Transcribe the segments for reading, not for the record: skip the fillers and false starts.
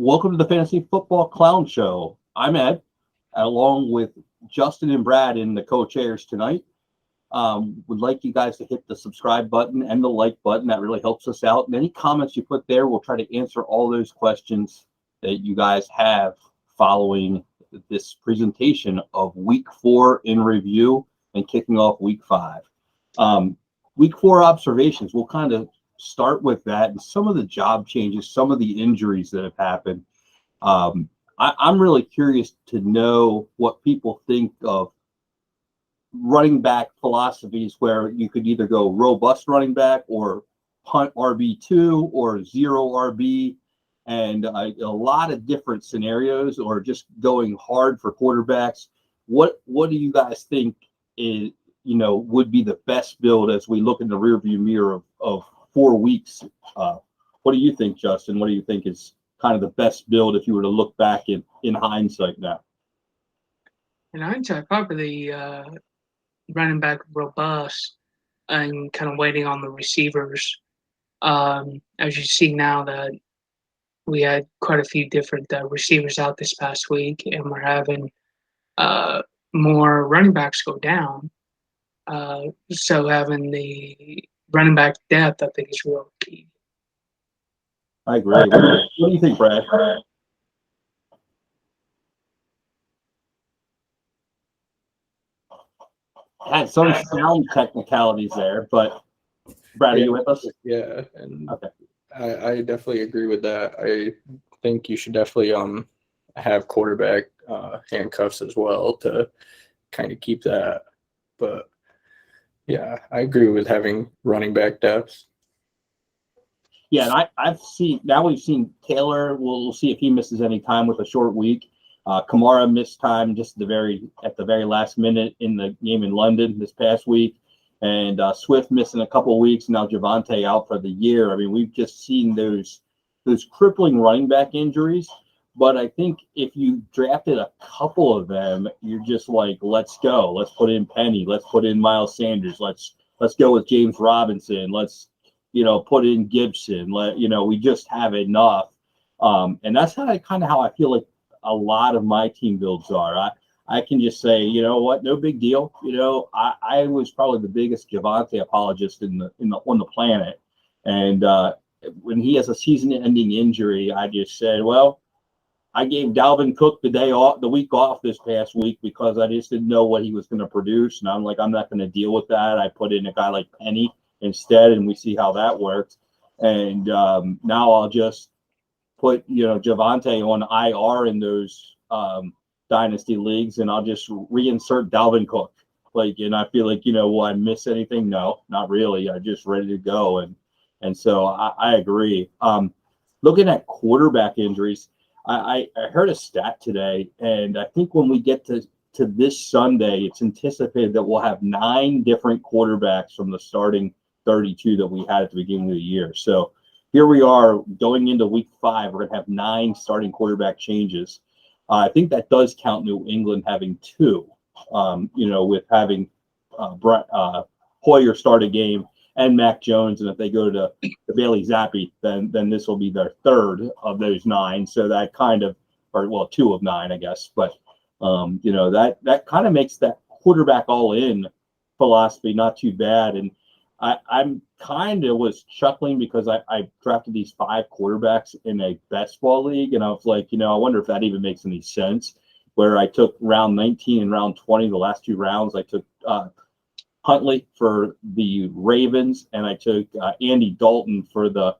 Welcome to the Fantasy Football Clown Show. I'm Ed, along with Justin and Brad in the co-chairs tonight. Would like you guys to hit the subscribe button and the like button. That really helps us out. And any comments you put there, we'll try to answer all those questions that you guys have following this presentation of Week 4 in review and kicking off Week 5. Week 4 observations, we'll kind of start with that and some of the job changes, some of the injuries that have happened. I'm really curious to know what people think of running back philosophies where you could either go robust running back or punt RB2 or zero RB, and a lot of different scenarios, or just going hard for quarterbacks. What do you guys think is, would be the best build as we look in the rearview mirror of 4 weeks? What do you think, Justin? What do you think is kind of the best build if you were to look back in hindsight now? In hindsight, probably running back robust and kind of waiting on the receivers. As you see now that we had quite a few different receivers out this past week, and we're having more running backs go down. So having the running back depth, I think, is real key. I agree. What do you think, Brad? Had some sound technicalities there, but Brad, are you with us? Yeah, and okay. I definitely agree with that. I think you should definitely have quarterback handcuffs as well to kind of keep that. But yeah, I agree with having running back depth. Yeah, and we've seen Taylor. We'll see if he misses any time with a short week. Kamara missed time just at the very last minute in the game in London this past week, and Swift missing a couple of weeks. Now Javonte out for the year. I mean, we've just seen those crippling running back injuries. But I think if you drafted a couple of them, you're just like, let's go. Let's put in Penny. Let's put in Miles Sanders. Let's go with James Robinson. Let's put in Gibson. We just have enough. And that's how I feel like a lot of my team builds are. I can just say, you know what, no big deal. I was probably the biggest Javonte apologist on the planet. And when he has a season-ending injury, I just said, well, I gave Dalvin Cook the week off this past week because I just didn't know what he was going to produce. And I'm like, I'm not going to deal with that. I put in a guy like Penny instead, and we see how that works. And now I'll just put Javonte on IR in those dynasty leagues, and I'll just reinsert Dalvin Cook. And I feel like, will I miss anything? No, not really. I'm just ready to go. And so I agree. Looking at quarterback injuries, I heard a stat today, and I think when we get to this Sunday, it's anticipated that we'll have 9 different quarterbacks from the starting 32 that we had at the beginning of the year. So here we are going into Week 5. We're going to have 9 starting quarterback changes. I think that does count New England having 2, with having Hoyer start a game and Mac Jones. And if they go to Bailey Zappi, then this will be their 3rd of those 9. So that kind of, 2 of 9, I guess. But, that kind of makes that quarterback all in philosophy not too bad. And I'm kind of was chuckling because I drafted these 5 quarterbacks in a best ball league. And I was like, I wonder if that even makes any sense, where I took round 19 and round 20, the last 2 rounds. I took Huntley for the Ravens, and I took Andy Dalton for the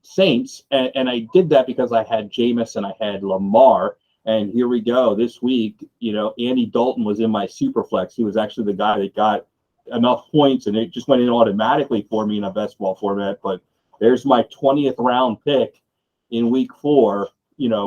Saints. And I did that because I had Jameis and I had Lamar. And here we go. This week, Andy Dalton was in my super flex. He was actually the guy that got enough points, and it just went in automatically for me in a best ball format. But there's my 20th round pick in Week 4,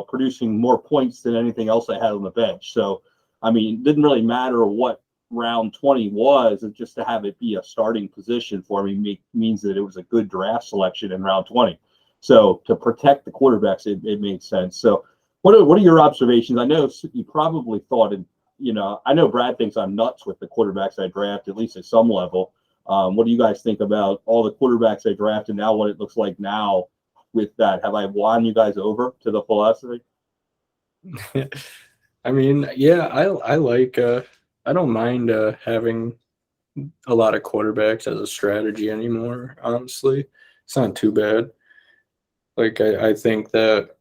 producing more points than anything else I had on the bench. So, I mean, it didn't really matter what round 20 was. It's just to have it be a starting position for me means that it was a good draft selection in round 20. So to protect the quarterbacks, it made sense. So what are your observations? I know you probably thought, I know Brad thinks I'm nuts with the quarterbacks I draft, at least at some level. What do you guys think about all the quarterbacks I drafted now, what it looks like now with that? Have I won you guys over to the philosophy? I mean, yeah, I like I don't mind having a lot of quarterbacks as a strategy anymore, honestly. It's not too bad. Like I think that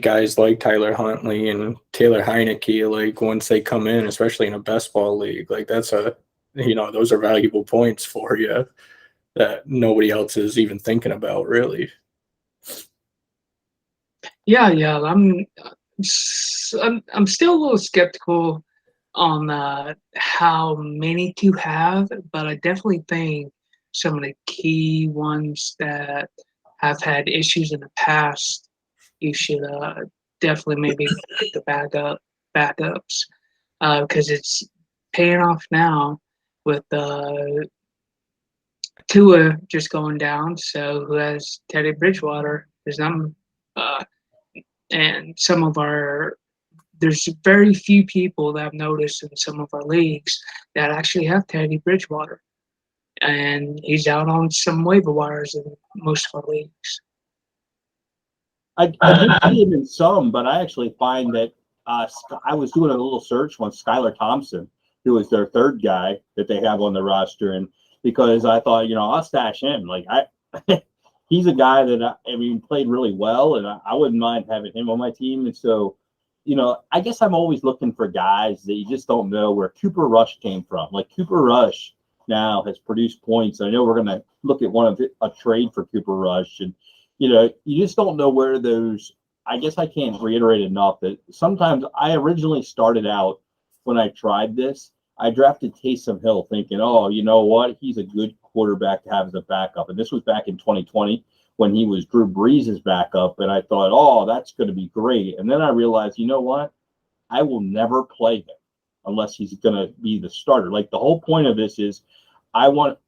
guys like Tyler Huntley and Taylor Heineke, like once they come in, especially in a best ball league, like that's those are valuable points for you that nobody else is even thinking about, really. Yeah. I'm still a little skeptical on how many to have, but I definitely think some of the key ones that have had issues in the past, you should definitely maybe pick the backups because it's paying off now with Tua just going down. So who has Teddy Bridgewater? Uh, and some of our there's very few people that I've noticed in some of our leagues that actually have Teddy Bridgewater, and he's out on some waiver wires in most of our leagues. I did see him in some, but I actually find that I was doing a little search on Skylar Thompson, who was their third guy that they have on the roster, and because I thought, I'll stash him. Like he's a guy that I mean played really well, and I wouldn't mind having him on my team. And so, I guess I'm always looking for guys that you just don't know where Cooper Rush came from. Like Cooper Rush now has produced points. I know we're going to look at a trade for Cooper Rush, and you just don't know where those. I guess I can't reiterate enough that sometimes I originally started out when I tried this. I drafted Taysom Hill thinking, oh, you know what? He's a good quarterback to have as a backup. And this was back in 2020 when he was Drew Brees' backup. And I thought, oh, that's going to be great. And then I realized, you know what? I will never play him unless he's going to be the starter. Like the whole point of this is I don't want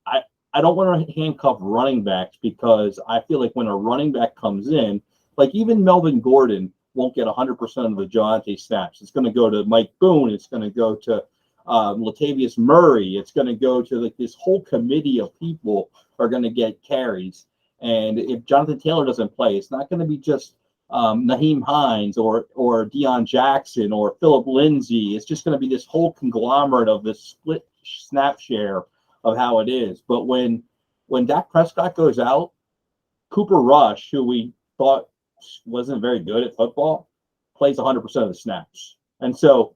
to handcuff running backs because I feel like when a running back comes in, like even Melvin Gordon won't get 100% of the Javonte snaps. It's going to go to Mike Boone. It's going to go to Latavius Murray. It's going to go to like this whole committee of people are going to get carries. And if Jonathan Taylor doesn't play, it's not going to be just Naheem Hines or Deion Jackson or Philip Lindsay. It's just going to be this whole conglomerate of this split snap share of how it is. But when Dak Prescott goes out, Cooper Rush, who we thought wasn't very good at football, plays 100% of the snaps. And so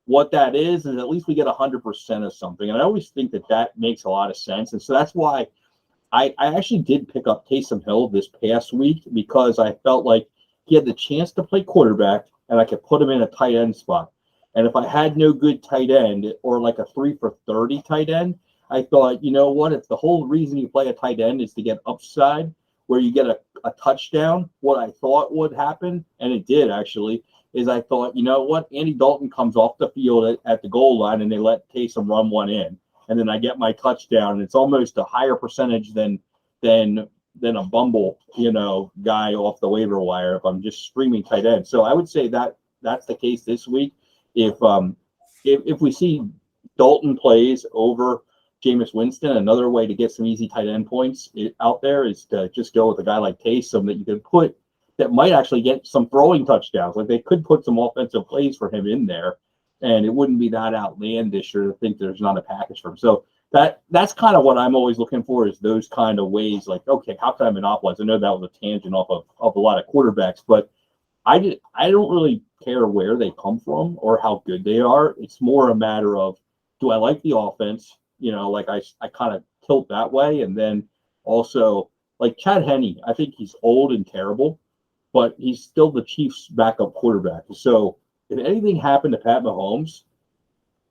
what that is at least we get 100% of something. And I always think that makes a lot of sense. And so that's why I actually did pick up Taysom Hill this past week because I felt like he had the chance to play quarterback and I could put him in a tight end spot. And if I had no good tight end or like a 3 for 30 tight end, I thought, you know what, if the whole reason you play a tight end is to get upside where you get a touchdown, what I thought would happen, and it did actually, is I thought, you know what, Andy Dalton comes off the field at the goal line and they let Taysom run one in. And then I get my touchdown, and it's almost a higher percentage than a bumble, guy off the waiver wire if I'm just streaming tight end. So I would say that that's the case this week. If we see Dalton plays over Jameis Winston, another way to get some easy tight end points out there is to just go with a guy like Taysom that you could put that might actually get some throwing touchdowns. Like they could put some offensive plays for him in there, and it wouldn't be that outlandish or to think there's not a package for him. So that's kind of what I'm always looking for is those kind of ways. Like, okay, how can I monopolize? I know that was a tangent off of a lot of quarterbacks, but I don't really care where they come from or how good they are. It's more a matter of, do I like the offense? Like I kind of tilt that way. And then also like Chad Henne, I think he's old and terrible, but he's still the Chiefs' backup quarterback. So if anything happened to Pat Mahomes,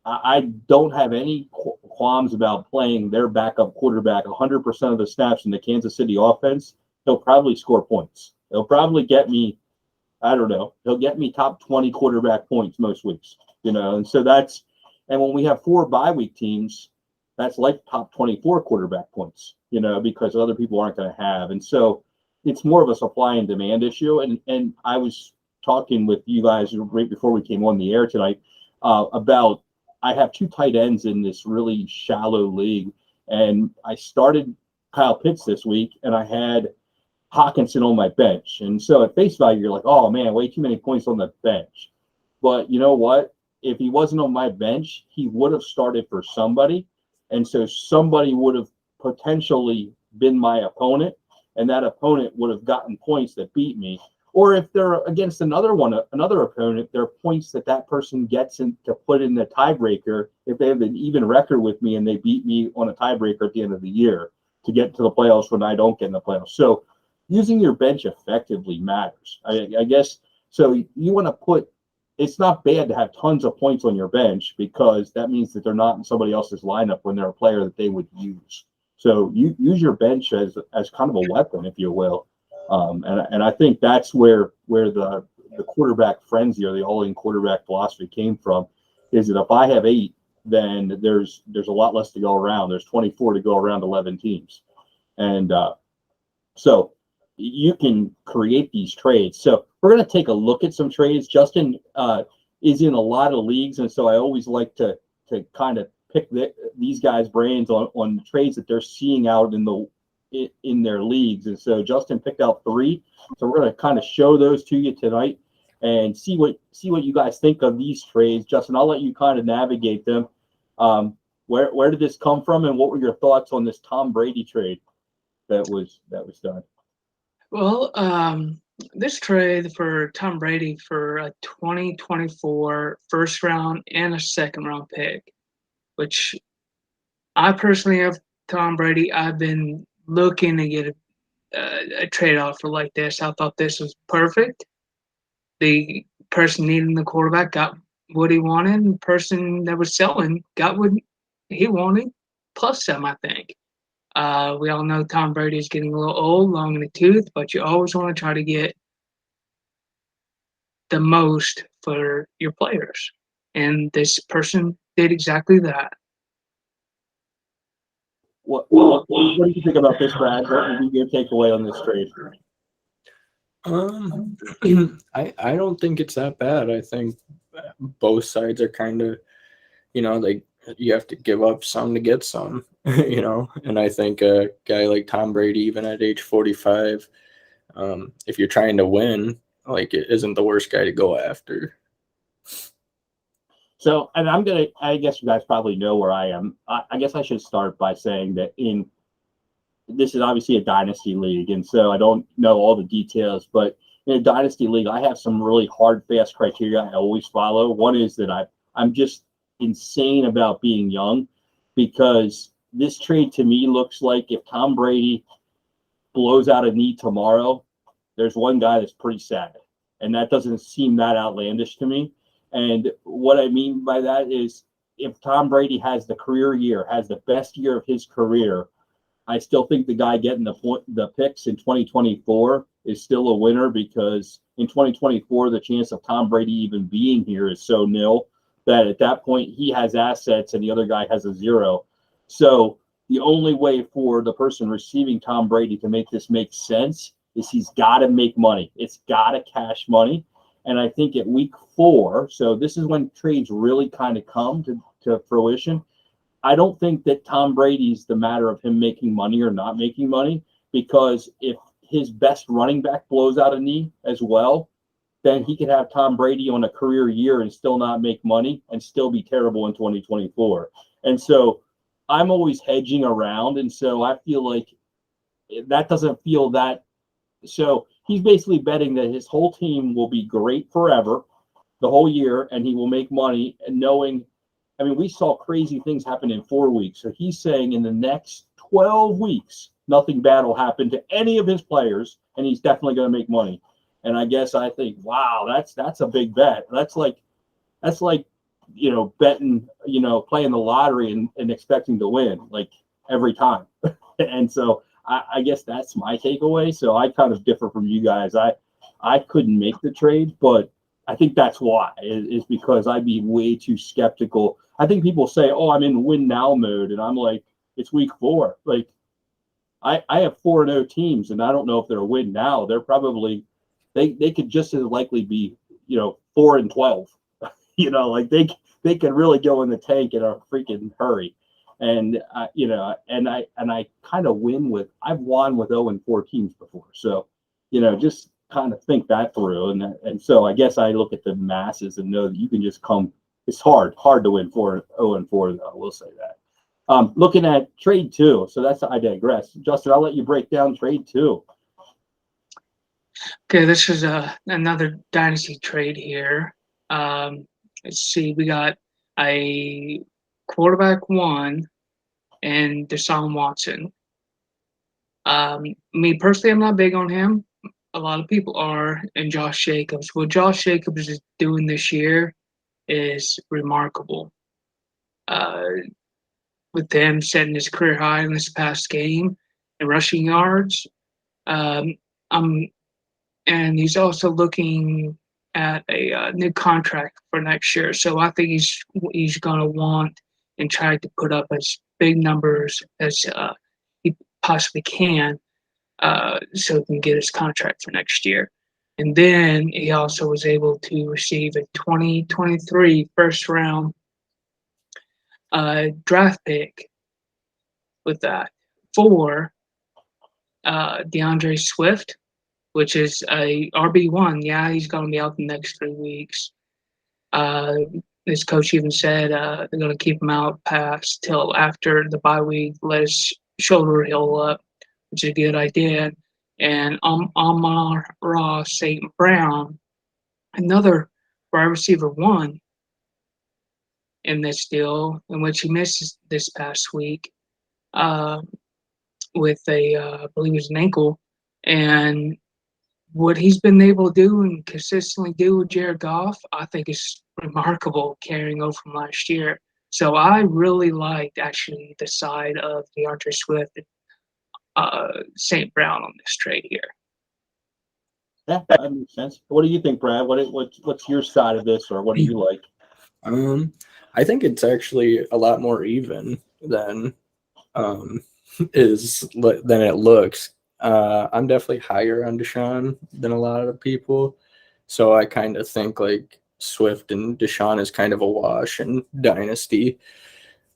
I don't have any qualms about playing their backup quarterback 100% of the snaps in the Kansas City offense. He'll probably score points. He'll probably get me, I don't know, he'll get me top 20 quarterback points most weeks, and so and when we have 4 bye week teams, that's like top 24 quarterback points, because other people aren't going to have. And so it's more of a supply and demand issue. And I was talking with you guys right before we came on the air tonight about I have 2 tight ends in this really shallow league. And I started Kyle Pitts this week, and I had Hawkinson on my bench. And so at face value, you're like, oh man, way too many points on the bench. But you know what? If he wasn't on my bench, he would have started for somebody. And so somebody would have potentially been my opponent, and that opponent would have gotten points that beat me. Or if they're against another opponent, there are points that that person gets in to put in the tiebreaker if they have an even record with me and they beat me on a tiebreaker at the end of the year to get to the playoffs when I don't get in the playoffs. So using your bench effectively matters. I guess so. You want to put. It's not bad to have tons of points on your bench because that means that they're not in somebody else's lineup when they're a player that they would use. So you use your bench as kind of a weapon, if you will. And I think that's where the quarterback frenzy or the all-in quarterback philosophy came from, is that if I have 8, then there's a lot less to go around. There's 24 to go around 11 teams, and so you can create these trades. So we're going to take a look at some trades. Justin is in a lot of leagues, and so I always like to kind of pick these guys' brains on the trades that they're seeing out in their leagues. And so Justin picked out 3. So we're going to kind of show those to you tonight and see what you guys think of these trades. Justin, I'll let you kind of navigate them. Where did this come from, and what were your thoughts on this Tom Brady trade that was done? Well, this trade for Tom Brady for a 2024 first round and a second round pick, which I personally have Tom Brady. I've been looking to get a trade offer like this. I thought this was perfect. The person needing the quarterback got what he wanted, and the person that was selling got what he wanted, plus some, I think. We all know Tom Brady is getting a little old, long in the tooth, but you always want to try to get the most for your players. And this person did exactly that. What do you think about this, Brad? What would be your takeaway on this trade? I don't think it's that bad. I think both sides are kind of, like, you have to give up some to get some, and I think a guy like Tom Brady, even at age 45, if you're trying to win, like, it isn't the worst guy to go after. So, and I guess you guys probably know where I am. I guess I should start by saying that this is obviously a dynasty league, and so I don't know all the details, but in a dynasty league, I have some really hard, fast criteria I always follow. One is that I'm just insane about being young, because this trade to me looks like if Tom Brady blows out a knee tomorrow, there's one guy that's pretty sad, and that doesn't seem that outlandish to me. And what I mean by that is if Tom Brady has the career year, has the best year of his career, I still think the guy getting the picks in 2024 is still a winner, because in 2024, the chance of Tom Brady even being here is so nil that at that point he has assets and the other guy has a 0. So the only way for the person receiving Tom Brady to make this make sense is he's got to make money. It's got to cash money. And I think at week 4, so this is when trades really kind of come to fruition. I don't think that Tom Brady's the matter of him making money or not making money, because if his best running back blows out a knee as well, then he could have Tom Brady on a career year and still not make money and still be terrible in 2024. And so I'm always hedging around. And so I feel like that doesn't feel that. So he's basically betting that his whole team will be great forever, the whole year, and he will make money, and knowing, I mean, we saw crazy things happen in 4 weeks. So he's saying in the next 12 weeks, nothing bad will happen to any of his players, and he's definitely going to make money. And I guess I think, wow, that's a big bet. That's like, betting, playing the lottery and expecting to win like every time. And so I guess that's my takeaway. So I kind of differ from you guys. I couldn't make the trade, but I think that's why, is because I'd be way too skeptical. I think people say, oh, I'm in win now mode. And I'm like, it's week 4. Like I have 4-0 teams, and I don't know if they're a win now. They're probably, they could just as likely be, 4-12, like they could really go in the tank in a freaking hurry. And I kind of I've won with 0-4 teams before. So, just kind of think that through. And so I guess I look at the masses and know that you can just come. It's hard to win 0-4 though. I will say that. Looking at trade 2. So I digress. Justin, I'll let you break down trade 2. Okay, this is another dynasty trade here. Let's see, we got a quarterback 1 and Deshaun Watson. Me personally, I'm not big on him. A lot of people are, and Josh Jacobs. What Josh Jacobs is doing this year is remarkable. With them setting his career high in this past game in rushing yards. Um, and he's also looking at a new contract for next year. So I think he's going to want and try to put up as big numbers as he possibly can, so he can get his contract for next year. And then he also was able to receive a 2023 first round draft pick with that for DeAndre Swift, which is a RB1. Yeah, he's going to be out the next 3 weeks. His coach even said they're going to keep him out past till after the bye week, let his shoulder heal up, which is a good idea. And Amon-Ra St. Brown, another wide receiver 1 in this deal, in which he missed this past week with I believe it was an ankle. And what he's been able to do and consistently do with Jared Goff, I think is remarkable, carrying over from last year. So I really liked actually the side of DeAndre Swift and St. Brown on this trade here. Yeah, that makes sense. What do you think, Brad? What's your side of this, or what do you like? I think it's actually a lot more even than it looks. I'm definitely higher on Deshaun than a lot of people. So I kind of think like Swift and Deshaun is kind of a wash in Dynasty.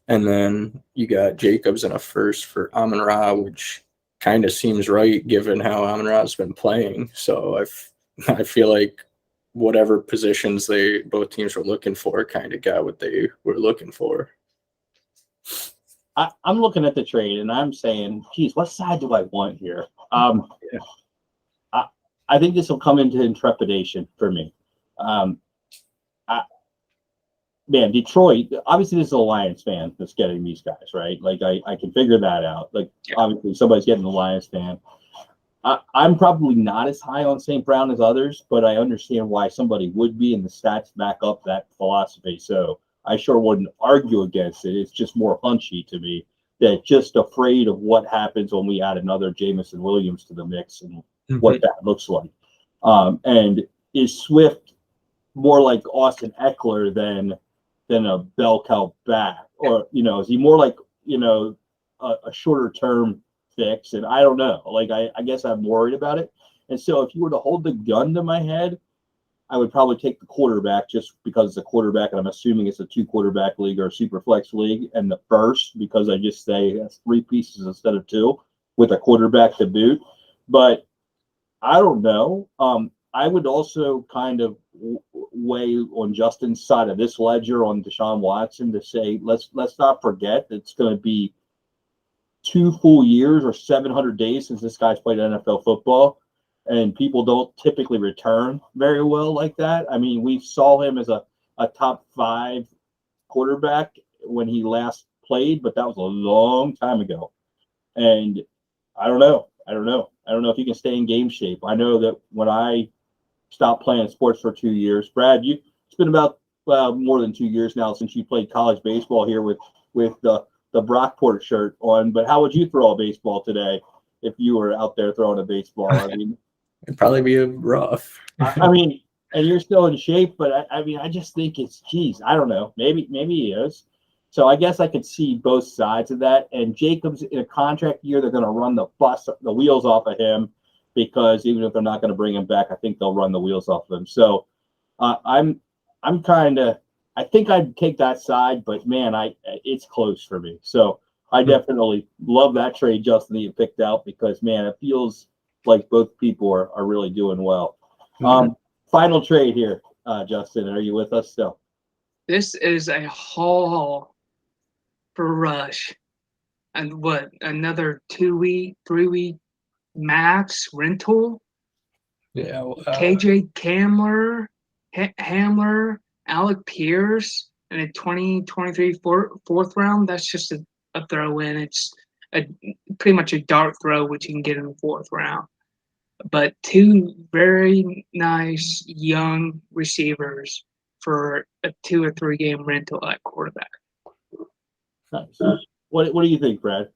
And then you got Jacobs and a first for Amon-Ra, which kind of seems right given how Amon-Ra's been playing. So I feel like whatever positions both teams were looking for kind of got what they were looking for. I'm looking at the trade and I'm saying, geez, what side do I want here? I think this will come into intrepidation for me. Detroit, obviously this is a Lions fan that's getting these guys, right? Like I can figure that out. Like obviously somebody's getting the Lions fan. I'm probably not as high on St. Brown as others, but I understand why somebody would be, and the stats back up that philosophy. So I sure wouldn't argue against it. It's just more hunchy to me, that just afraid of what happens when we add another Jamison Williams to the mix and what that looks like. And is Swift more like Austin Eckler than a bell cow back? Or, is he more like, a shorter term fix? And I don't know. Like, I guess I'm worried about it. And so if you were to hold the gun to my head, I would probably take the quarterback just because it's a quarterback, and I'm assuming it's a 2-quarterback league or a super flex league, and the first because I just say that's 3 pieces instead of 2 with a quarterback to boot. But I don't know. I would also kind of weigh on Justin's side of this ledger on Deshaun Watson to say, let's not forget that it's going to be 2 full years or 700 days since this guy's played NFL football. And people don't typically return very well like that. I mean, we saw him as a top 5 quarterback when he last played, but that was a long time ago. And I don't know if he can stay in game shape. I know that when I stopped playing sports for 2 years, Brad, it's been about more than 2 years now since you played college baseball here with the Brockport shirt on. But how would you throw a baseball today if you were out there throwing a baseball? I mean, it'd probably be rough. I mean, and you're still in shape, but I just think I don't know. Maybe he is. So I guess I could see both sides of that. And Jacobs, in a contract year, they're going to run the wheels off of him, because even if they're not going to bring him back, I think they'll run the wheels off of him. So I'm kind of I think I'd take that side, but man, it's close for me. So I definitely love that trade, Justin, that you picked out because man, it feels like both people are really doing well. Final trade here, Justin. Are you with us still? This is a haul for Rush. And what, another 2-week, 3-week max rental? Yeah. KJ Hamler, Alec Pierce, and a 2023 fourth round. That's just a throw in. It's pretty much a dart throw, which you can get in the fourth round. But two very nice young receivers for a 2 or 3 game rental at quarterback. Nice. What do you think, Brad?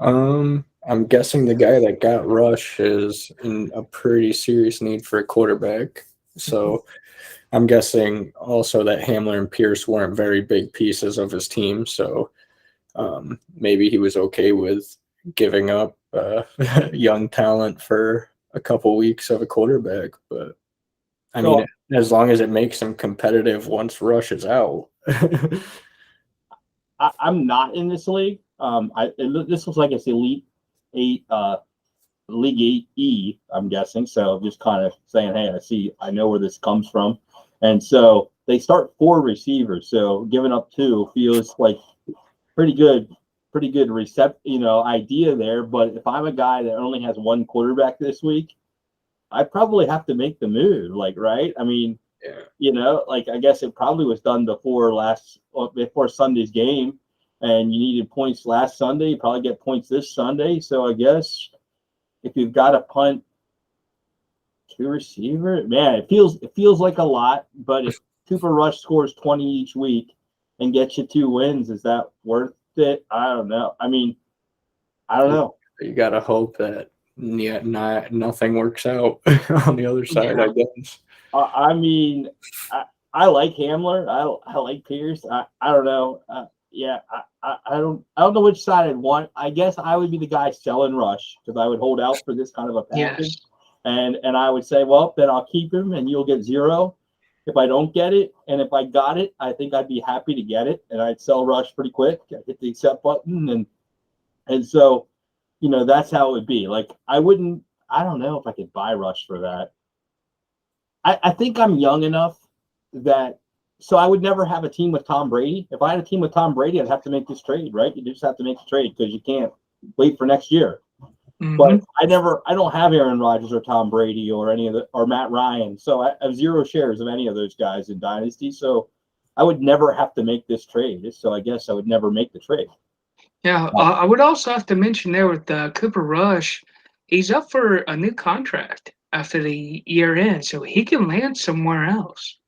I'm guessing the guy that got Rush is in a pretty serious need for a quarterback. So I'm guessing also that Hamler and Pierce weren't very big pieces of his team. So maybe he was okay with giving up young talent for a couple weeks of a quarterback. But I mean, as long as it makes him competitive once Rush is out. I'm not in this league. This looks like it's Elite 8, League 8E, I'm guessing. So just kind of saying, hey, I know where this comes from. And so they start 4 receivers. So giving up 2 feels like pretty good idea there. But if I'm a guy that only has 1 quarterback this week, I probably have to make the move. Like, right? I mean, I guess it probably was done before Sunday's game, and you needed points last Sunday. You probably get points this Sunday. So I guess if you've got to punt 2 receiver, man, it feels like a lot. But if Cooper Rush scores 20 each week and gets you 2 wins, is that worth it? I don't know. I mean, I don't know. You gotta hope that nothing works out on the other side, I guess. I mean, I like Hamler. I like Pierce. I don't know. I don't know which side I'd want. I guess I would be the guy selling Rush because I would hold out for this kind of a package, and I would say, well, then I'll keep him, and you'll get 0 if I don't get it. And if I got it, I think I'd be happy to get it, and I'd sell Rush pretty quick. I'd hit the accept button, and so, that's how it would be. Like I don't know if I could buy Rush for that. I think I'm young enough so I would never have a team with Tom Brady. If I had a team with Tom Brady, I'd have to make this trade, right? You just have to make the trade because you can't wait for next year. Mm-hmm. But I don't have Aaron Rodgers or Tom Brady or or Matt Ryan. So I have 0 shares of any of those guys in Dynasty. So I would never have to make this trade. So I guess I would never make the trade. Yeah, I would also have to mention there with Cooper Rush, he's up for a new contract after the year ends, so he can land somewhere else.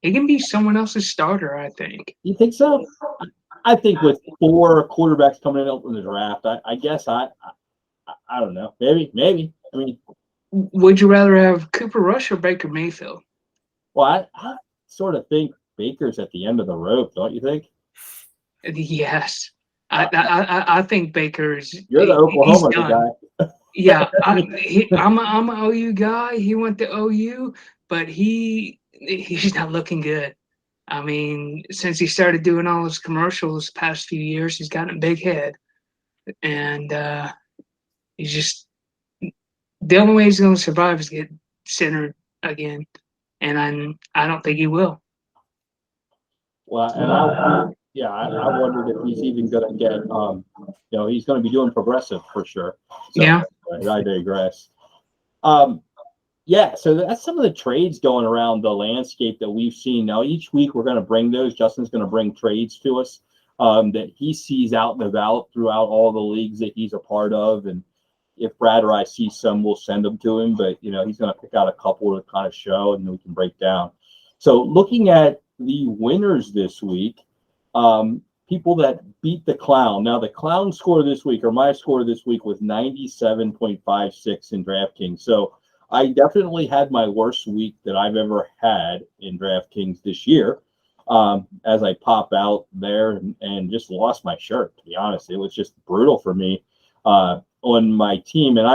He can be someone else's starter, I think. You think so? I think with 4 quarterbacks coming in the draft, I guess I don't know. Maybe. I mean, would you rather have Cooper Rush or Baker Mayfield? Well, I sort of think Baker's at the end of the rope, don't you think? Yes. I think Baker's. You're the Oklahoma guy. Yeah, I'm an OU guy. He went to OU, but he's not looking good. I mean, since he started doing all his commercials the past few years, he's gotten a big head, and he's just the only way he's going to survive is get centered again, and I don't think he will. Well, and I wondered if he's even going to get, he's going to be doing progressive for sure. So, yeah. I digress. So that's some of the trades going around the landscape that we've seen. Now, each week we're going to bring those. Justin's going to bring trades to us that he sees out and about throughout all the leagues that he's a part of. And if Brad or I see some, we'll send them to him. But, he's going to pick out a couple to kind of show and we can break down. So looking at the winners this week, people that beat the Clown. Now, the Clown score this week, or my score this week, was 97.56 in DraftKings. So I definitely had my worst week that I've ever had in DraftKings this year, as I pop out there and just lost my shirt, to be honest. It was just brutal for me on my team. And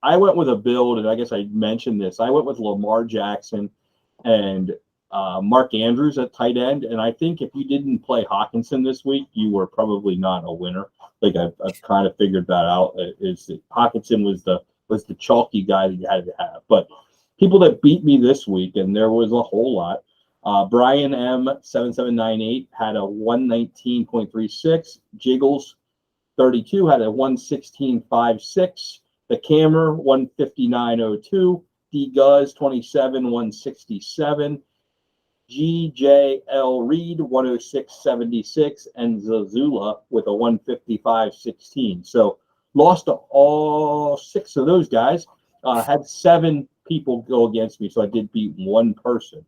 I went with a build, and I guess I mentioned this. I went with Lamar Jackson and Mark Andrews at tight end, and I think if you didn't play Hawkinson this week, you were probably not a winner. Like I've kind of figured that out. Is that Hawkinson was the chalky guy that you had to have. But people that beat me this week, and there was a whole lot. Brian M 7798 had a 119.36. Jiggles 32 had a 116.56. The Cammer 159.02. D Guz 27 167. GJL Reed 106.76, and Zazula with a 155.16. So lost to all 6 of those guys. Had 7 people go against me, so I did beat one person.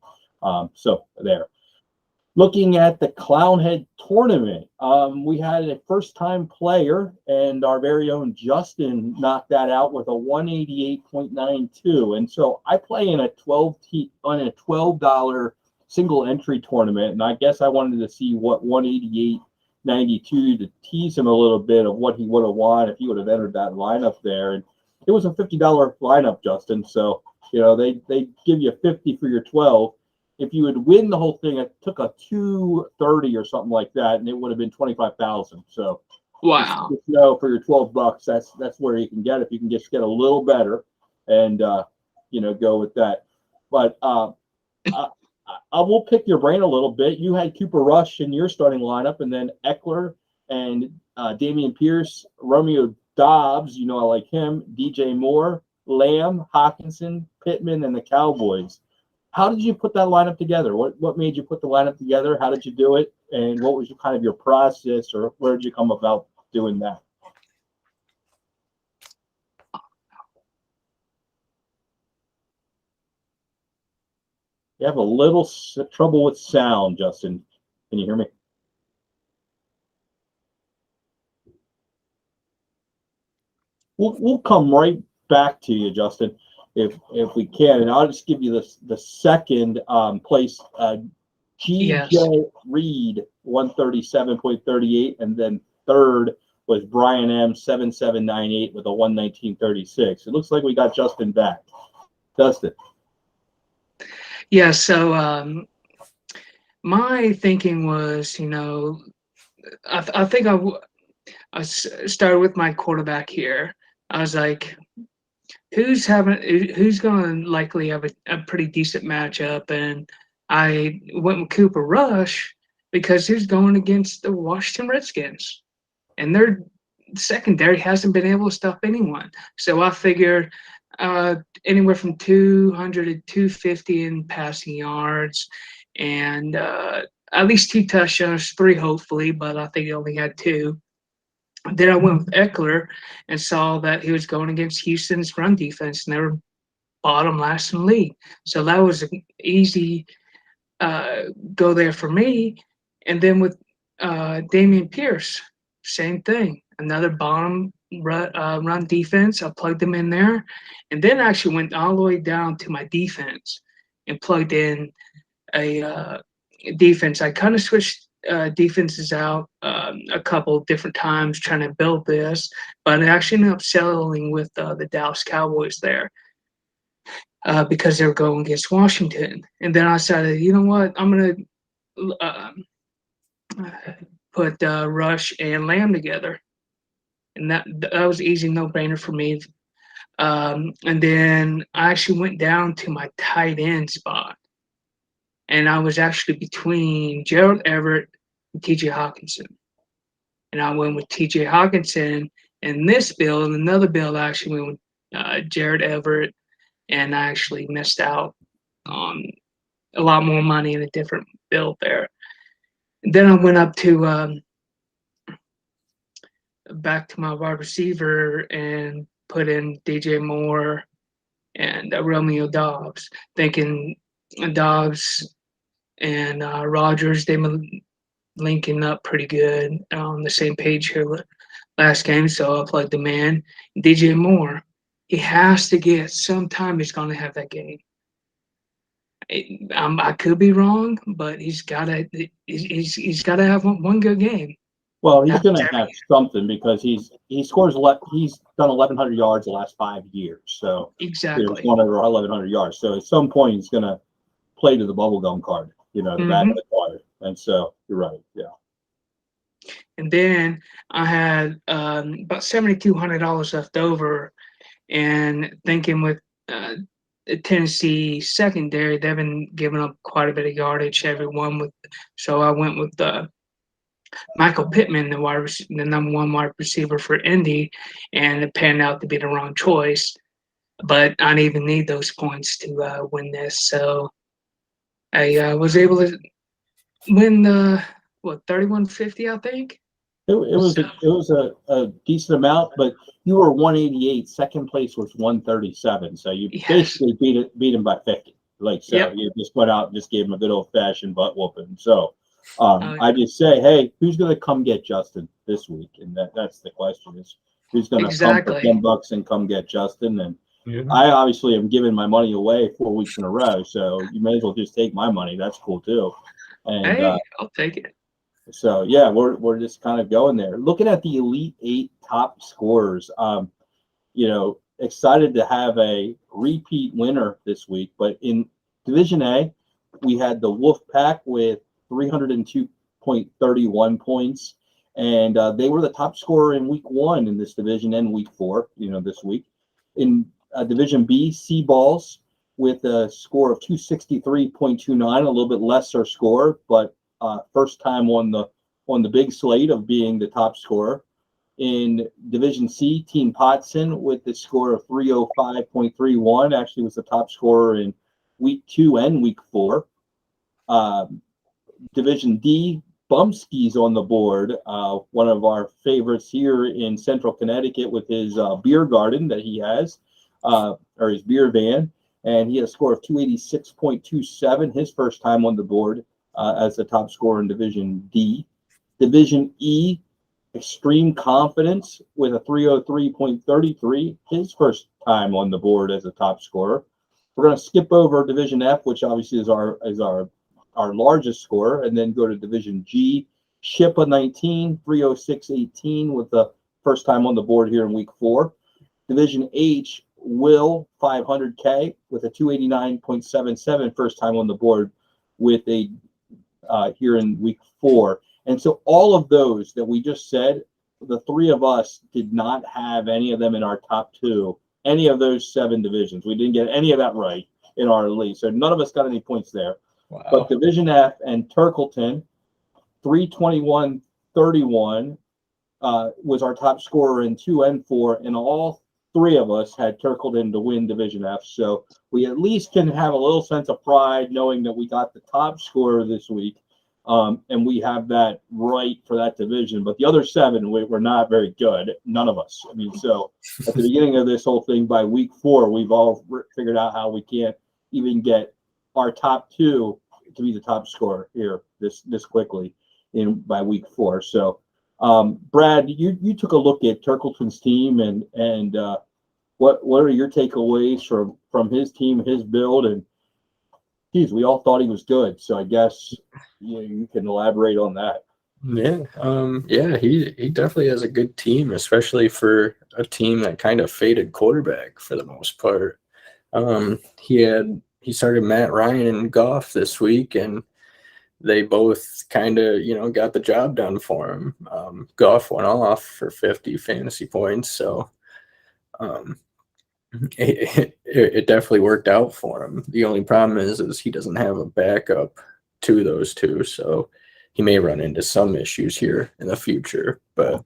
So there. Looking at the Clownhead tournament, we had a first-time player, and our very own Justin knocked that out with a 188.92. And so I play in a $12 single entry tournament, and I guess I wanted to see what 188.92 to tease him a little bit of what he would have won if he would have entered that lineup there. And it was a $50 lineup, Justin. So they give you 50 for your 12. If you would win the whole thing, it took a 230 or something like that, and it would have been 25,000. So Wow. For your $12, that's where you can get if you can just get a little better, and go with that. But I will pick your brain a little bit. You had Cooper Rush in your starting lineup, and then Eckler and Damian Pierce, Romeo Dobbs, I like him, DJ Moore, Lamb, Hawkinson, Pittman, and the Cowboys. How did you put that lineup together? What made you put the lineup together? How did you do it? And what was kind of your process, or where did you come about doing that? You have a little trouble with sound, Justin. Can you hear me? We'll come right back to you, Justin, if we can, and I'll just give you the second place. GJ Reed 137.38, and then third was Brian M 7798 with a 119.36. It looks like we got Justin back. Justin. Yeah, so my thinking was, I think I started with my quarterback here. I was like, who's going to likely have a pretty decent matchup? And I went with Cooper Rush because he's going against the Washington Redskins, and their secondary hasn't been able to stop anyone. So I figured anywhere from 200 to 250 in passing yards, and at least 2 touchdowns, 3 hopefully, but I think he only had 2. Then I went with Eckler and saw that he was going against Houston's run defense, and they were bottom last in the league. So that was an easy go there for me. And then with Damian Pierce, same thing, another bottom run defense. I plugged them in there, and then I actually went all the way down to my defense and plugged in a defense. I kind of switched defenses out a couple different times trying to build this, but I actually ended up settling with the Dallas Cowboys there because they were going against Washington. And then I decided, you know what, I'm going to put Rush and Lamb together. And that was easy, no-brainer for me. And then I actually went down to my tight end spot. And I was actually between Gerald Everett and TJ Hawkinson. And I went with TJ Hawkinson in this build. And another build, I actually went with Jared Everett. And I actually missed out on a lot more money in a different build there. And then I went up to back to my wide receiver and put in DJ Moore and Romeo Dobbs, thinking Dobbs and Rodgers, they were linking up pretty good on the same page here last game, so I plugged them in. DJ Moore, he has to get some time he's going to have that game. I could be wrong, but he's got to have one good game. Well, he's going to have something because he's done 1,100 yards the last 5 years. So exactly, he's won over 1,100 yards. So at some point he's going to play to the bubblegum card, the back of the card. And so you're right. Yeah. And then I had about $7,200 left over, and thinking with the Tennessee secondary, they've been giving up quite a bit of yardage, everyone. So I went with Michael Pittman, the number one wide receiver for Indy, and it panned out to be the wrong choice. But I didn't even need those points to win this, so I was able to win 3150, I think. It was a decent amount, but you were 188. Second place was 137. So you basically beat him by 50. You just went out and just gave him a good old fashioned butt whooping. So I just say, hey, who's going to come get Justin this week? And that's the question: is who's going to come for $10 and come get Justin? And I obviously am giving my money away 4 weeks in a row, so you may as well just take my money. That's cool too. And hey, I'll take it. So yeah, we're just kind of going there. Looking at the Elite 8 top scorers, excited to have a repeat winner this week. But in Division A, we had the Wolf Pack with 302.31 points, and they were the top scorer in Week 1 in this division and Week 4. This week in Division B, Sea Balls with a score of 263.29, a little bit lesser score, but first time on the big slate of being the top scorer. In Division C, Team Potson with the score of 305.31 actually was the top scorer in Week 2 and Week 4. Division D, Bumski's on the board, one of our favorites here in Central Connecticut with his beer garden that he has, or his beer van, and he had a score of 286.27, his first time on the board as the top scorer in Division D. Division E, Extreme Confidence with a 303.33, his first time on the board as a top scorer. We're going to skip over Division F, which obviously is our largest scorer, and then go to Division G. Shippa 19, 306.18 with the first time on the board here in Week 4. Division H, Will 500K with a 289.77 first time on the board with a here in Week 4. And so all of those that we just said, the three of us did not have any of them in our top 2, any of those 7 divisions. We didn't get any of that right in our league. So none of us got any points there. Wow. But Division F and Turkleton, 321.31 was our top scorer in 2 and 4, and all 3 of us had Turkleton to win Division F. So we at least can have a little sense of pride knowing that we got the top scorer this week, and we have that right for that division. But the other 7 were not very good, none of us. I mean, so at the beginning of this whole thing, by Week 4, we've all figured out how we can't even get our top 2 to be the top scorer here this quickly by Week 4. So Brad, you took a look at Turkleton's team, and what are your takeaways from his team, his build? And geez, we all thought he was good, so I guess you can elaborate on that. Yeah, he definitely has a good team, especially for a team that kind of faded quarterback for the most part. He started Matt Ryan and Goff this week, and they both kind of, got the job done for him. Goff went off for 50 fantasy points, so it definitely worked out for him. The only problem is he doesn't have a backup to those 2, so he may run into some issues here in the future. But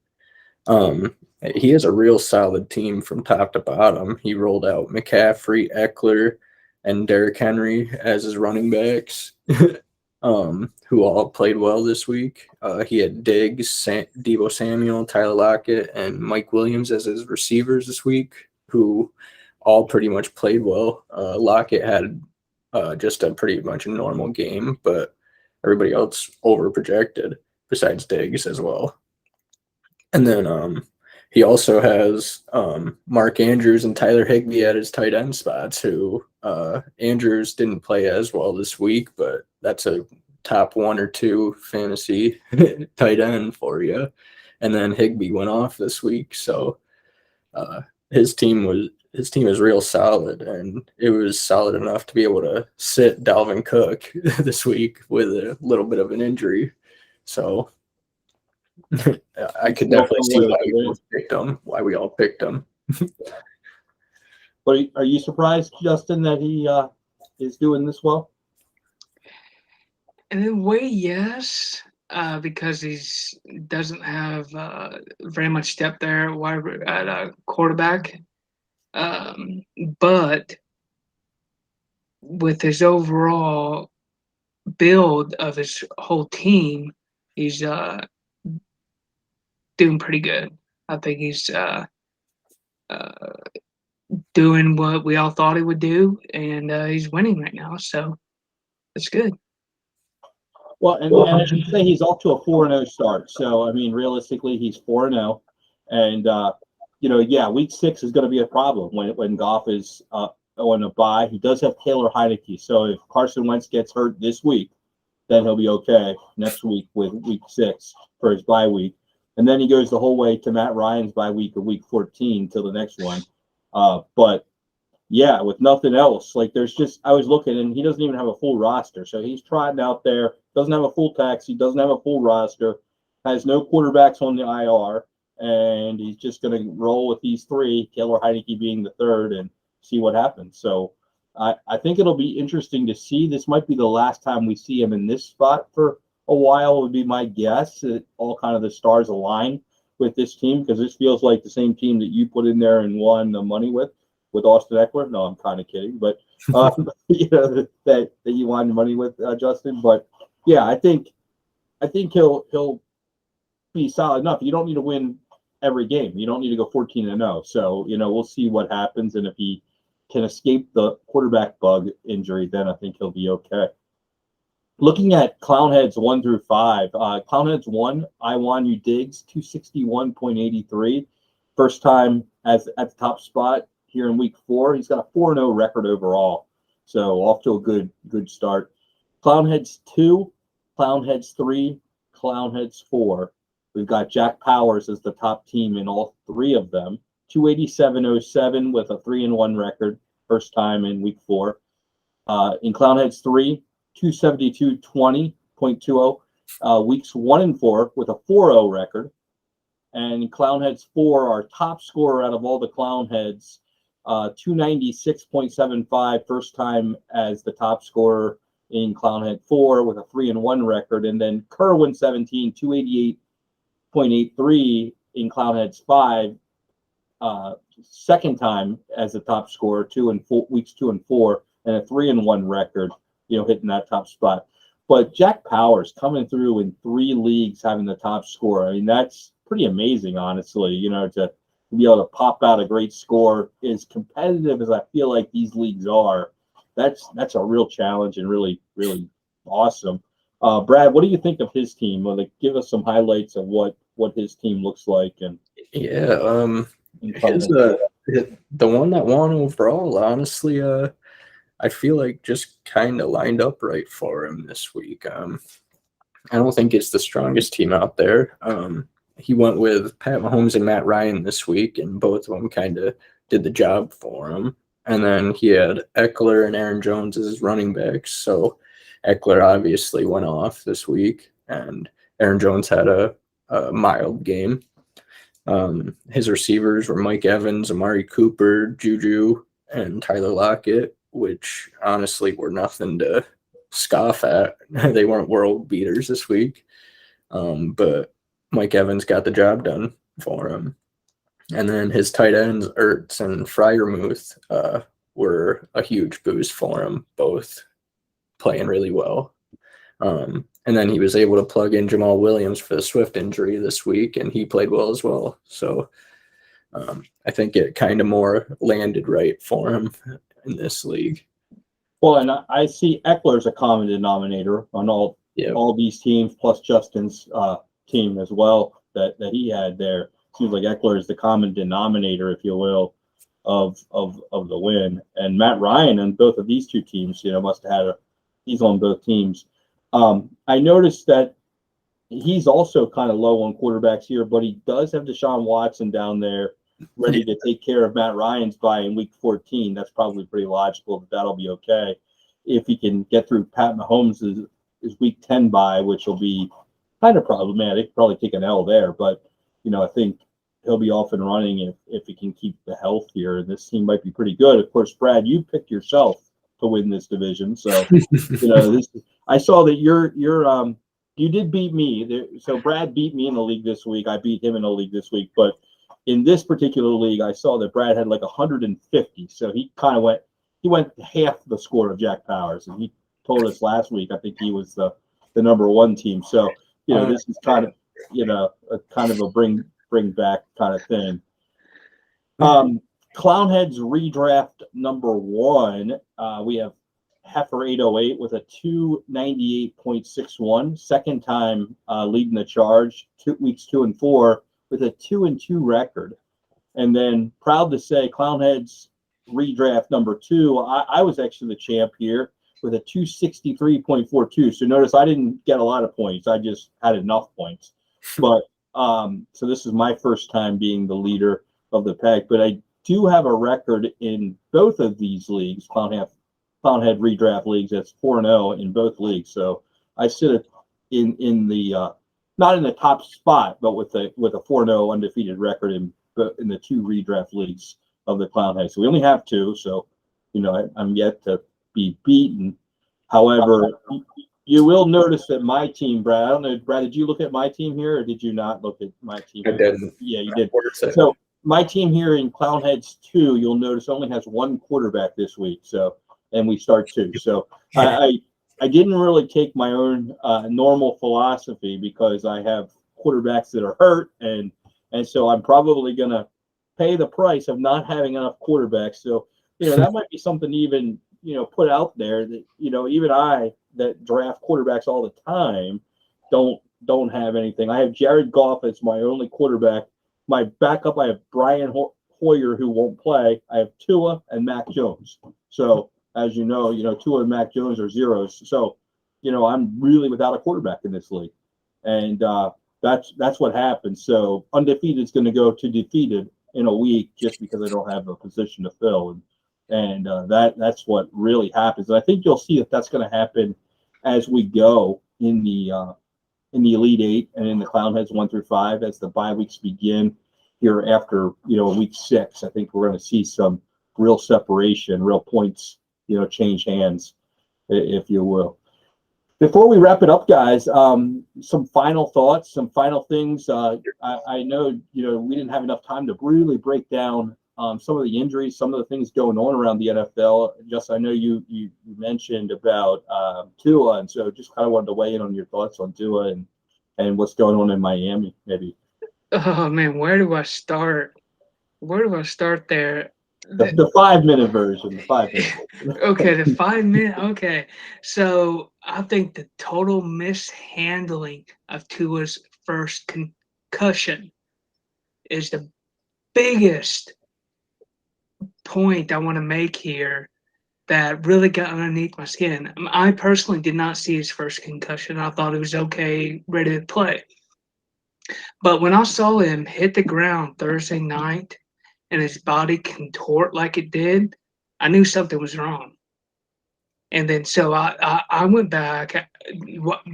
he has a real solid team from top to bottom. He rolled out McCaffrey, Eckler, and Derrick Henry as his running backs, who all played well this week. He had Diggs, Deebo Samuel, Tyler Lockett, and Mike Williams as his receivers this week, who all pretty much played well. Lockett had just a pretty much a normal game, but everybody else overprojected besides Diggs as well. And then he also has Mark Andrews and Tyler Higbee at his tight end spots, who Andrews didn't play as well this week, but that's a top 1 or 2 fantasy tight end for you. And then Higbee went off this week, so his team his team is real solid, and it was solid enough to be able to sit Dalvin Cook this week with a little bit of an injury. So I could Still definitely come see away why with the we win. both picked him, why we all picked him. But are you surprised, Justin, that he is doing this well? In a way, yes, because he's doesn't have very much depth there at quarterback. But with his overall build of his whole team, he's doing pretty good. I think he's uh, doing what we all thought he would do, and he's winning right now. So it's good. Well, and as you say, he's off to a 4-0 start. So I mean, realistically, he's 4-0, and yeah, week 6 is going to be a problem when Goff is on a bye. He does have Taylor Heineke, so if Carson Wentz gets hurt this week, then he'll be okay next week with week 6 for his bye week, and then he goes the whole way to Matt Ryan's bye week of week 14 till the next one. But yeah, with nothing else, like I was looking and he doesn't even have a full roster. So he's trotting out there, doesn't have a full taxi, doesn't have a full roster, has no quarterbacks on the IR, and he's just going to roll with these 3, Taylor Heineke being the 3rd, and see what happens. So I think it'll be interesting to see. This might be the last time we see him in this spot for a while, would be my guess. All kind of the stars align with this team, because this feels like the same team that you put in there and won the money with Austin Eckler. No, I'm kind of kidding, but that you won money with Justin. But yeah, I think he'll be solid enough. You don't need to win every game. You don't need to go 14-0. So we'll see what happens, and if he can escape the quarterback bug injury, then I think he'll be okay. Looking at Clownheads 1 through 5, Clownheads 1, I won you Diggs 261.83, first time at the top spot here in week 4. He's got a 4-0 record overall, so off to a good start. Clownheads 2, Clownheads 3, Clownheads 4. We've got Jack Powers as the top team in all 3 of them. 287.07 with a 3-1 record, first time in week 4. In Clownheads 3, 272.20, weeks 1 and 4 with a 4-0 record. And Clownheads 4, our top scorer out of all the Clownheads, 296.75, first time as the top scorer in Clownhead 4 with a 3-1 record. And then Kerwin 17, 288.83 in Clownheads 5, second time as the top scorer, weeks 2 and 4, and a 3-1 record, hitting that top spot. But Jack Powers coming through in 3 leagues, having the top score. I mean, that's pretty amazing, honestly, to be able to pop out a great score, as competitive as I feel like these leagues are. That's a real challenge and really, really awesome. Brad, what do you think of his team? Give us some highlights of what his team looks like. And yeah, the one that won overall, honestly, I feel like just kind of lined up right for him this week. I don't think it's the strongest team out there. He went with Pat Mahomes and Matt Ryan this week, and both of them kind of did the job for him. And then he had Eckler and Aaron Jones as his running backs. So Eckler obviously went off this week, and Aaron Jones had a mild game. His receivers were Mike Evans, Amari Cooper, Juju, and Tyler Lockett, which honestly were nothing to scoff at. They weren't world beaters this week, but Mike Evans got the job done for him. And then his tight ends, Ertz and Freiermuth, were a huge boost for him, both playing really well. And then he was able to plug in Jamal Williams for the Swift injury this week, and he played well as well. So I think it kind of more landed right for him in this league. Well, and I see Eckler as a common denominator on all these teams, plus Justin's team as well that he had there. Seems like Eckler is the common denominator, if you will, of the win. And Matt Ryan on both of these 2 teams, must have he's on both teams. I noticed that he's also kind of low on quarterbacks here, but he does have Deshaun Watson down there ready to take care of Matt Ryan's bye in week 14, that's probably pretty logical that'll be okay. If he can get through Pat Mahomes' week 10 bye, which will be kind of problematic, probably take an L there, but I think he'll be off and running if he can keep the health here. This team might be pretty good. Of course, Brad, you picked yourself to win this division, so I saw that you did beat me. So Brad beat me in the league this week. I beat him in the league this week, but in this particular league, I saw that Brad had like 150. So he kind of went half the score of Jack Powers, and he told us last week I think he was the number one team. So this is kind of a bring back kind of thing. Clownheads redraft number 1. We have Heifer 808 with a 298.61, second time leading the charge. Weeks 2 and 4 with a 2-2 record, and then proud to say Clownheads redraft number 2. I was actually the champ here with a 263.42. So notice I didn't get a lot of points. I just had enough points, but so this is my first time being the leader of the pack, but I do have a record in both of these leagues, Clownhead redraft leagues. That's 4-0 in both leagues. So I sit in the not in the top spot, but with a 4-0 undefeated record in the 2 redraft leagues of the Clownhead. So we only have 2. So I'm yet to be beaten. However, you will notice that my team, Brad, I don't know, Brad, did you look at my team here or did you not look at my team? I didn't. Yeah, you did. So my team here in Clownheads 2, you'll notice only has 1 quarterback this week. So, and we start 2. So I didn't really take my own normal philosophy because I have quarterbacks that are hurt, and so I'm probably going to pay the price of not having enough quarterbacks. So, that might be something to even, put out there that, even I that draft quarterbacks all the time don't have anything. I have Jared Goff as my only quarterback. My backup, I have Brian Hoyer who won't play. I have Tua and Mac Jones. So as you know, Tua and Mac Jones are zeros. So, I'm really without a quarterback in this league, and that's what happens. So undefeated is going to go to defeated in a week just because I don't have a position to fill, and that's what really happens. And I think you'll see that's going to happen as we go in the Elite 8 and in the Clownheads 1 through 5 as the bye weeks begin here after week 6. I think we're going to see some real separation, real points, change hands, if you will. Before we wrap it up, guys, some final thoughts, some final things. I know we didn't have enough time to really break down some of the injuries, some of the things going on around the NFL. Just I know you mentioned about Tua, and so just kind of wanted to weigh in on your thoughts on Tua and what's going on in Miami, maybe. Oh man, where do I start? Where do I start there? The 5-minute version. The 5-minute version. Okay, the 5-minute. Okay, so I think the total mishandling of Tua's first concussion is the biggest point I want to make here that really got underneath my skin. I personally did not see his first concussion. I thought he was okay, ready to play. But when I saw him hit the ground Thursday night and his body contort like it did, I knew something was wrong. And then so I went back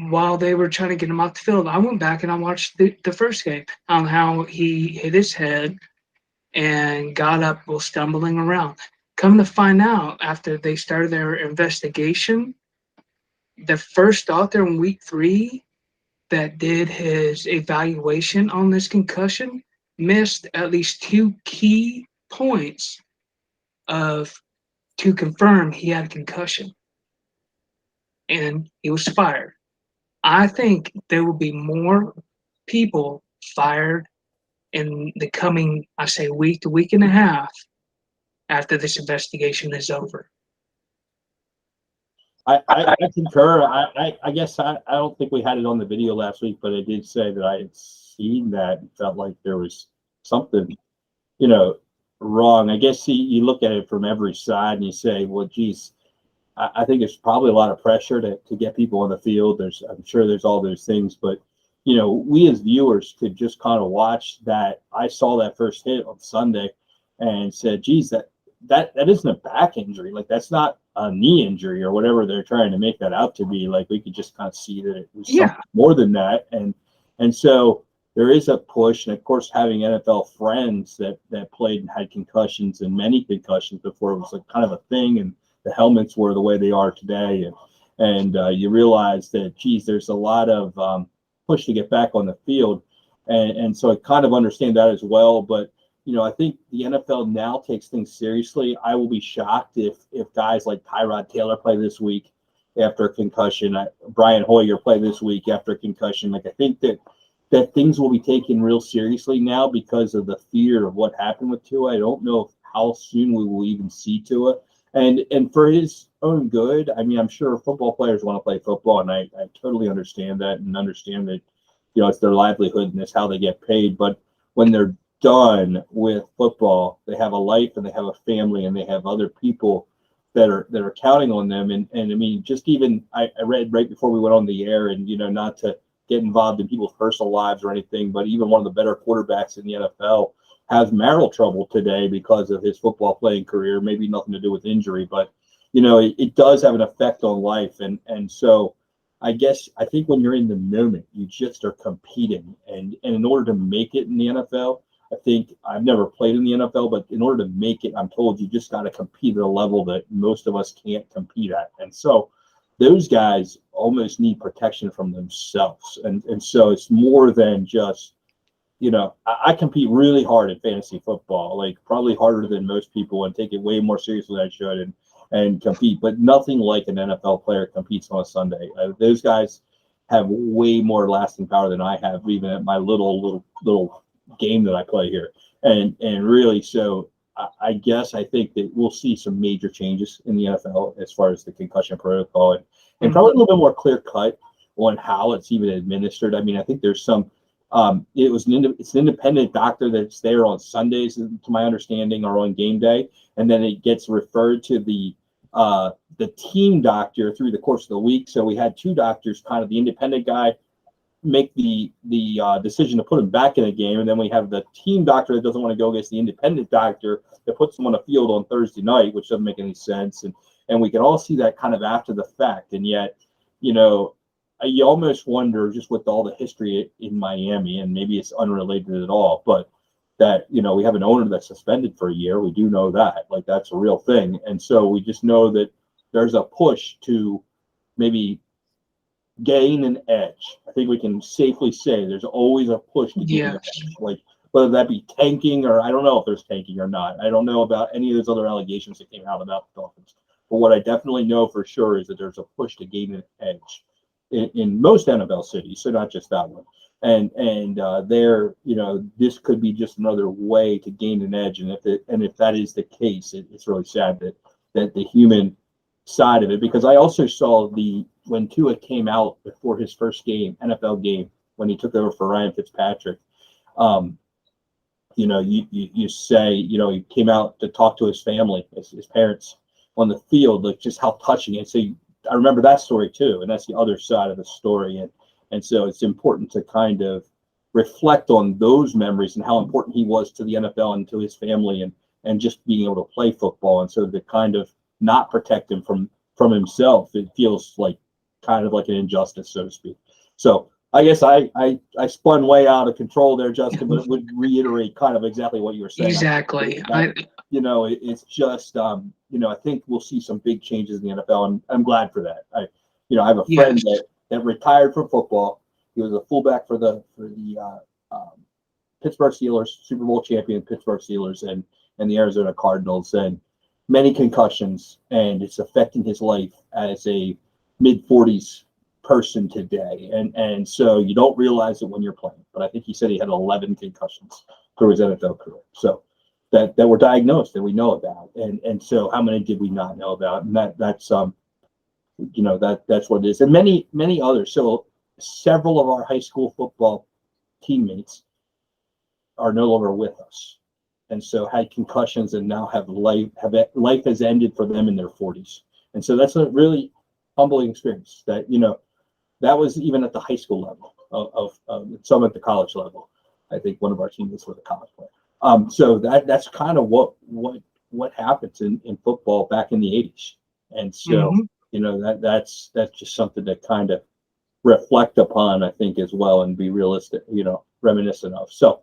while they were trying to get him off the field. I went back and I watched the first game on how he hit his head and got up while stumbling around. Come to find out, after they started their investigation, the first doctor in week 3 that did his evaluation on this concussion missed at least 2 key points to confirm he had a concussion, and he was fired. I think there will be more people fired in the coming, I say, week to week and a half after this investigation is over. I concur. I guess I don't think we had it on the video last week, but I did say that I had seen that and felt like there was something, wrong. I guess you look at it from every side and you say, well, geez, I think it's probably a lot of pressure to get people on the field. I'm sure there's all those things, but we as viewers could just kind of watch that. I saw that first hit on Sunday and said, geez, that isn't a back injury. Like, that's not a knee injury or whatever they're trying to make that out to be. Like, we could just kind of see that it was something more than that. And so there is a push. And of course, having NFL friends that played and had concussions and many concussions before it was like kind of a thing. And the helmets were the way they are today. And you realize that, geez, there's a lot of push to get back on the field. And so I kind of understand that as well. But, I think the NFL now takes things seriously. I will be shocked if guys like Tyrod Taylor play this week after a concussion, Brian Hoyer play this week after a concussion. Like, I think that things will be taken real seriously now because of the fear of what happened with Tua. I don't know how soon we will even see Tua. And for his own good, I mean, I'm sure football players want to play football, and I totally understand that and understand that, it's their livelihood and it's how they get paid. But when they're done with football, they have a life and they have a family and they have other people that are counting on them. And I mean, just even I read right before we went on the air, and not to get involved in people's personal lives or anything, but even one of the better quarterbacks in the NFL has marital trouble today because of his football playing career. Maybe nothing to do with injury, but it does have an effect on life. And so I think when you're in the moment, you just are competing, and in order to make it in the NFL, I think I've never played in the NFL, but in order to make it, I'm told you just got to compete at a level that most of us can't compete at. And so those guys almost need protection from themselves. And so it's more than just, I compete really hard in fantasy football, like probably harder than most people, and take it way more seriously than I should and compete. But nothing like an NFL player competes on a Sunday. Those guys have way more lasting power than I have, even at my little game that I play here. And really, so I think that we'll see some major changes in the NFL as far as the concussion protocol, and probably a little bit more clear cut on how it's even administered. I mean, I think there's some it's an independent doctor that's there on Sundays, to my understanding, or on game day, and then it gets referred to the team doctor through the course of the week. So we had two doctors, kind of the independent guy make the decision to put him back in a game, and then we have the team doctor that doesn't want to go against the independent doctor that puts him on the field on Thursday night, which doesn't make any sense. And we can all see that kind of after the fact. And yet, you almost wonder, just with all the history in Miami, and maybe it's unrelated at all, but that, we have an owner that's suspended for a year. We do know that, like, that's a real thing. And so we just know that there's a push to maybe gain an edge. I think we can safely say there's always a push to gain an edge. Like, whether that be tanking, or I don't know if there's tanking or not. I don't know about any of those other allegations that came out about the Dolphins. But what I definitely know for sure is that there's a push to gain an edge in most NFL cities, so not just that one. And there, this could be just another way to gain an edge. And if that is the case, it's really sad that the human side of it, because I also saw when Tua came out before his first NFL game, when he took over for Ryan Fitzpatrick, you say, he came out to talk to his family, his parents on the field, like just how touching. And so I remember that story too, and that's the other side of the story. And so it's important to kind of reflect on those memories and how important he was to the NFL and to his family, and just being able to play football. And so to kind of not protect him from himself, it feels like kind of like an injustice, so to speak. So I guess I spun way out of control there, Justin, but it would reiterate kind of exactly what you were saying. Exactly. It's just, I think we'll see some big changes in the NFL, and I'm glad for that. I have a friend that retired from football. He was a fullback for the Pittsburgh Steelers, Super Bowl champion Pittsburgh Steelers, and the Arizona Cardinals, and many concussions, and it's affecting his life as a mid-40s person today. And so you don't realize it when you're playing. But I think he said he had 11 concussions through his NFL career. So that were diagnosed that we know about. And so how many did we not know about? And that's what it is. And many, many others. So several of our high school football teammates are no longer with us, and so had concussions, and now life has ended for them in their 40s. And so that's a really humbling experience that was even at the high school level. of some at the college level. I think one of our teammates was a college player. So that's kind of what happens in football back in the 80s. And so, that's just something to kind of reflect upon, I think, as well, and be realistic, reminiscent of. So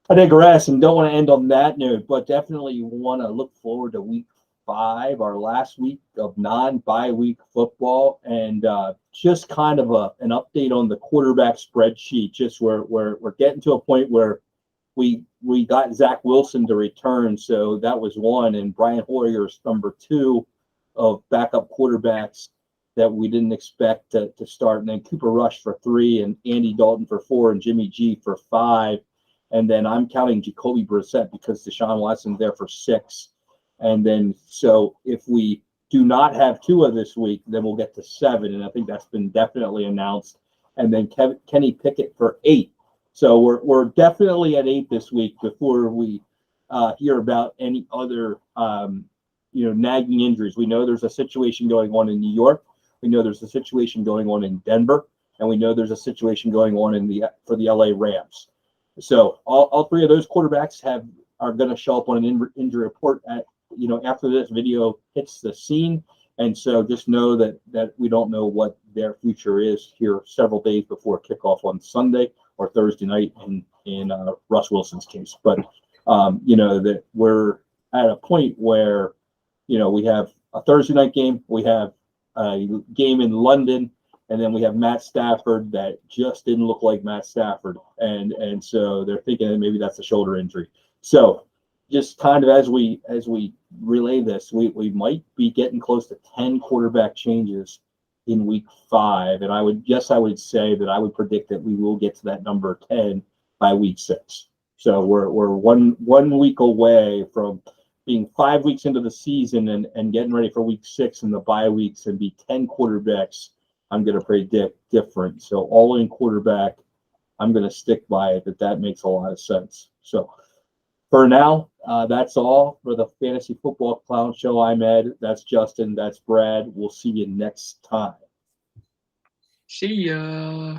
I digress and don't want to end on that note, but definitely want to look forward to week 5, our last week of non-bye week football, and just kind of an update on the quarterback spreadsheet. Just we're getting to a point where we got Zach Wilson to return, so that was 1, and Brian Hoyer's number 2 of backup quarterbacks that we didn't expect to start, and then Cooper Rush for 3, and Andy Dalton for 4, and Jimmy G for 5, and then I'm counting Jacoby Brissett because Deshaun Watson's there for 6, and then so if we do not have Tua this week, then we'll get to 7, and I think that's been definitely announced, and then Kenny Pickett for 8. So we're definitely at 8 this week before we hear about any other nagging injuries. We know there's a situation going on in New York. We know there's a situation going on in Denver, and we know there's a situation going on for the LA Rams. So all 3 of those quarterbacks are going to show up on an injury report after this video hits the scene. And so just know that we don't know what their future is here several days before kickoff on Sunday or Thursday night in Russ Wilson's case. But that we're at a point where we have a Thursday night game, we have a game in London, and then we have Matt Stafford that just didn't look like Matt Stafford, and so they're thinking that maybe that's a shoulder injury. So just kind of as we relay this, we might be getting close to 10 quarterback changes in week 5, and I would say that I would predict that we will get to that number 10 by week 6. So we're one week away from being 5 weeks into the season and getting ready for week 6 and the bye weeks, and be 10 quarterbacks. I'm going to predict different. So all in quarterback, I'm going to stick by it. That makes a lot of sense. So for now, that's all for the Fantasy Football Clown Show. I'm Ed. That's Justin. That's Brad. We'll see you next time. See ya.